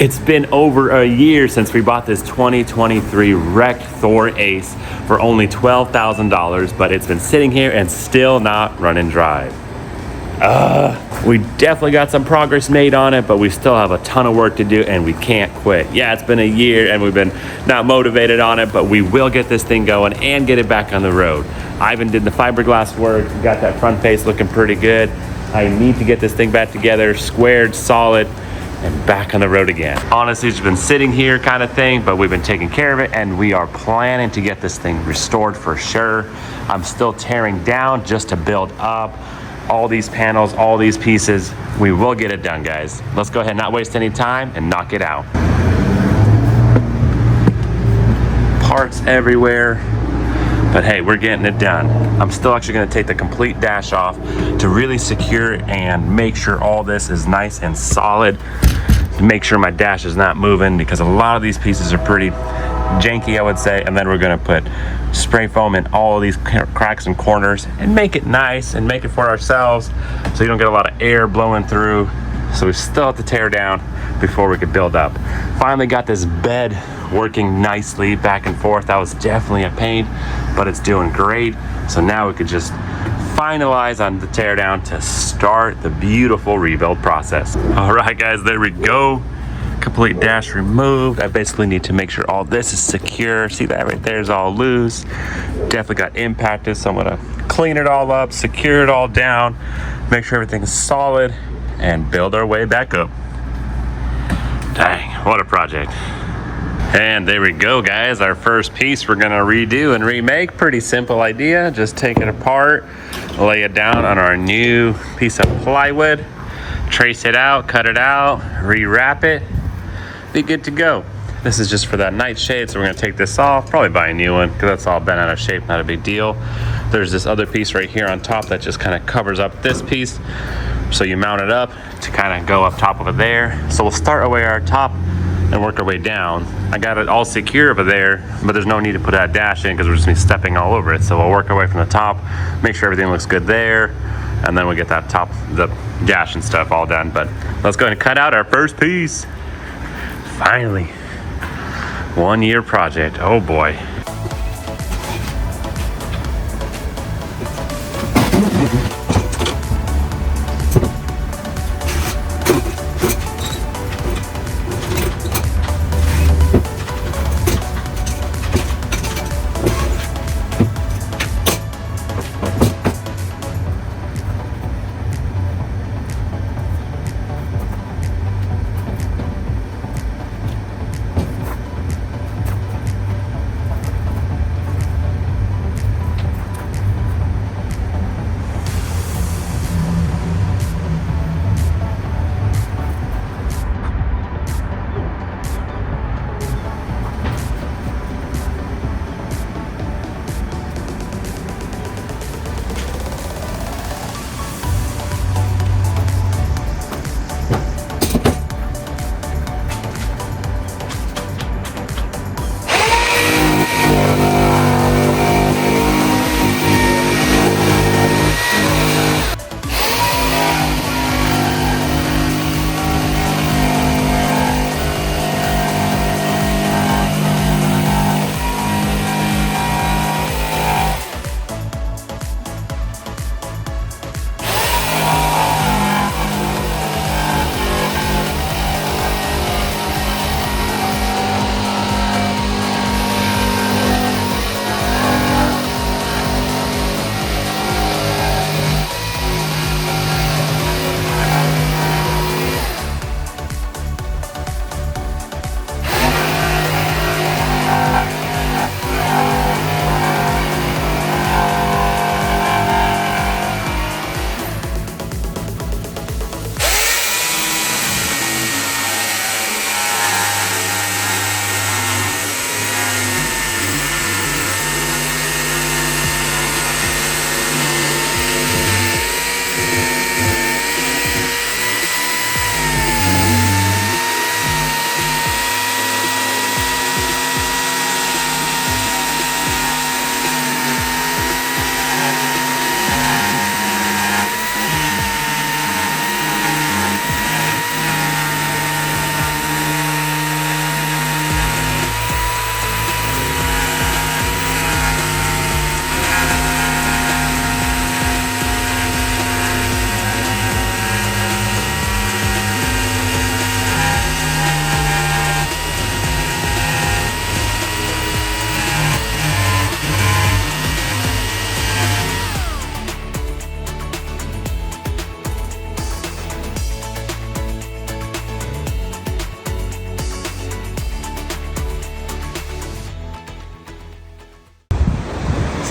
It's been over a year since we bought this 2023 wrecked Thor Ace for only $12,000, but it's been sitting here and still not running dry. We definitely got some progress made on it, but we still have a ton of work to do and we can't quit. Yeah, it's been a year and we've been not motivated on it, but we will get this thing going and get it back on the road. Ivan did the fiberglass work, got that front face looking pretty good. I need to get this thing back together, squared, solid, and back on the road again. Honestly, it's been sitting here kind of thing, but we've been taking care of it and we are planning to get this thing restored for sure. I'm still tearing down just to build up all these panels, all these pieces. We will get it done, guys. Let's go ahead and not waste any time and knock it out. Parts everywhere, but hey, we're getting it done. I'm still actually gonna take the complete dash off to really secure and make sure all this is nice and solid. Make sure my dash is not moving because a lot of these pieces are pretty janky, I would say. And then we're gonna put spray foam in all of these cracks and corners and make it nice and make it for ourselves so you don't get a lot of air blowing through. So we still have to tear down before we could build up. Finally got this bed working nicely back and forth. That was definitely a pain, but it's doing great. So now we could just finalize on the teardown to start the beautiful rebuild process. All right, guys, there we go. Complete dash removed. I basically need to make sure all this is secure. See that right there is all loose. Definitely got impacted, so I'm gonna clean it all up, secure it all down, make sure everything is solid, and build our way back up. Dang, what a project. And there we go, guys. Our first piece we're gonna redo and remake. Pretty simple idea. Just take it apart, lay it down on our new piece of plywood, trace it out, cut it out, rewrap it, be good to go. This is just for that nightshade, so we're gonna take this off, probably buy a new one because that's all bent out of shape, not a big deal. There's this other piece right here on top that just kind of covers up this piece. So you mount it up to kind of go up top over there. So we'll start our way our top and work our way down. I got it all secure over there, but there's no need to put that dash in because we're just gonna be stepping all over it. So we'll work our way from the top, make sure everything looks good there, and then we'll get that top, the dash and stuff all done. But let's go ahead and cut out our first piece. Finally, 1 year project, oh boy.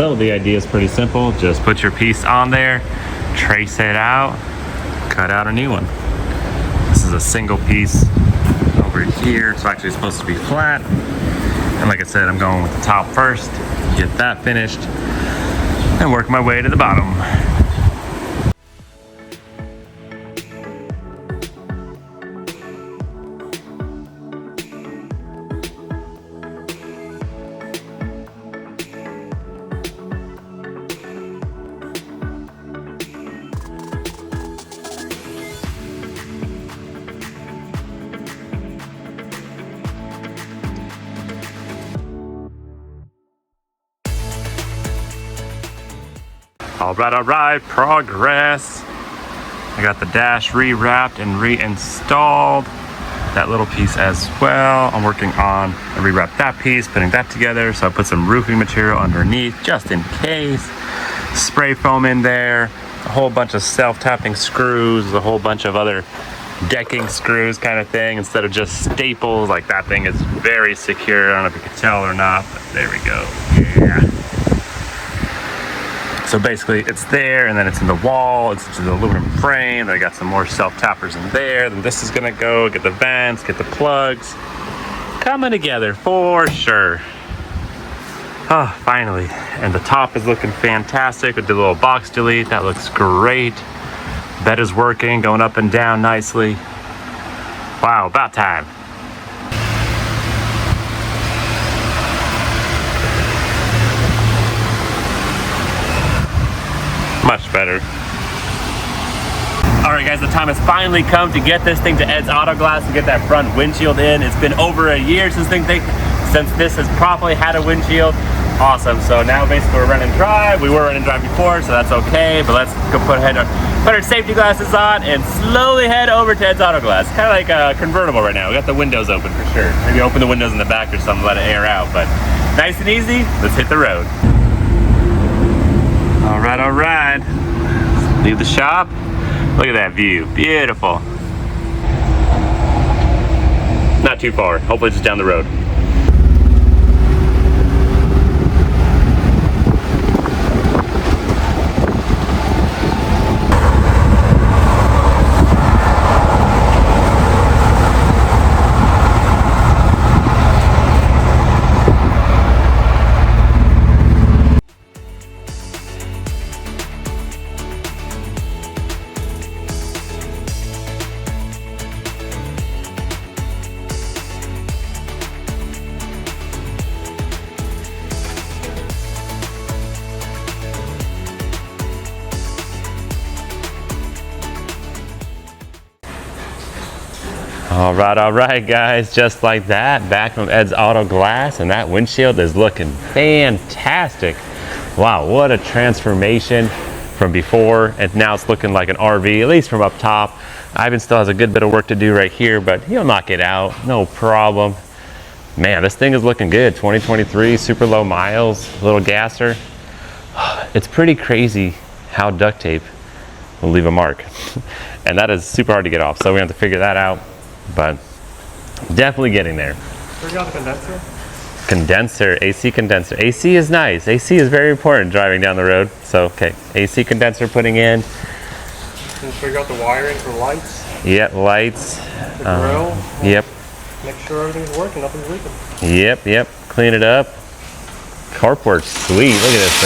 So the idea is pretty simple. Just put your piece on there, trace it out, cut out a new one. This is a single piece over here. It's actually supposed to be flat. And like I said, I'm going with the top first, get that finished, and work my way to the bottom. All right, progress. I got the dash rewrapped and reinstalled. That little piece as well. I'm working on, I rewrapped that piece, putting that together. So I put some roofing material underneath just in case. Spray foam in there, a whole bunch of self-tapping screws, a whole bunch of other decking screws kind of thing, instead of just staples. Like that thing is very secure. I don't know if you can tell or not, but there we go, yeah. So basically it's there, and then it's in the wall, it's into the aluminum frame, then I got some more self-tappers in there, then this is gonna go, get the vents, get the plugs, coming together for sure. Oh, finally. And the top is looking fantastic with the little box delete, that looks great. Bed is working, going up and down nicely. Wow, about time. Much better. All right guys, the time has finally come to get this thing to Ed's Auto Glass and get that front windshield in. It's been over a year since this has properly had a windshield. Awesome, so now basically we're running dry. We were running dry before, so that's okay, but let's go put our safety glasses on and slowly head over to Ed's Auto Glass. Kind of like a convertible right now. We got the windows open for sure. Maybe open the windows in the back or something, let it air out, but nice and easy, let's hit the road. All right. Leave the shop. Look at that view, beautiful. Not too far, hopefully just down the road. All right guys, just like that, back from Ed's Auto Glass, and that windshield is looking fantastic. Wow, what a transformation from before, and now it's looking like an RV, at least from up top. Ivan still has a good bit of work to do right here, but he'll knock it out, no problem. Man, this thing is looking good. 2023, super low miles, little gasser. It's pretty crazy how duct tape will leave a mark. And that is super hard to get off, so we have to figure that out. But definitely getting there. Where you got the condenser? Condenser, AC condenser. AC is nice. AC is very important driving down the road. So, okay, AC condenser putting in. And figure out the wiring for lights. Yep, lights. The grill. Yep. Make sure everything's working, nothing's leaking. Yep. Clean it up. Carport's sweet. Look at this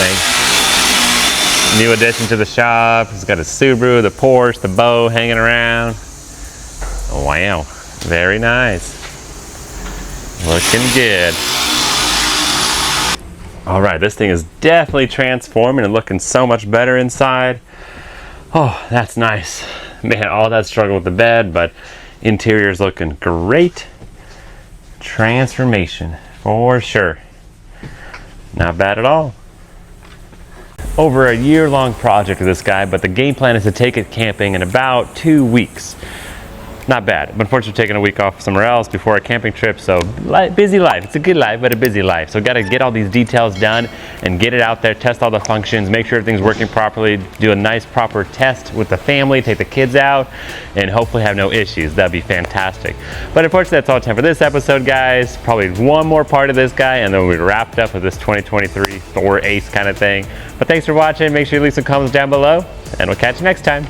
thing. New addition to the shop. It's got a Subaru, the Porsche, the bow hanging around. Wow, very nice. Looking good. All right, this thing is definitely transforming and looking so much better inside. Oh, that's nice. Man, all that struggle with the bed, but interior is looking great. Transformation, for sure. Not bad at all. Over a year-long project with this guy, but the game plan is to take it camping in about 2 weeks. not bad. But unfortunately, we're taking a week off somewhere else before a camping trip, so busy life. It's a good life, but a busy life. So gotta get all these details done and get it out there, test all the functions, make sure everything's working properly, do a nice proper test with the family, take the kids out, and hopefully have no issues. That'd be fantastic. But unfortunately, that's all time for this episode, guys. Probably one more part of this guy, and then we'll be wrapped up with this 2023 Thor Ace kind of thing. But thanks for watching. Make sure you leave some comments down below, and we'll catch you next time.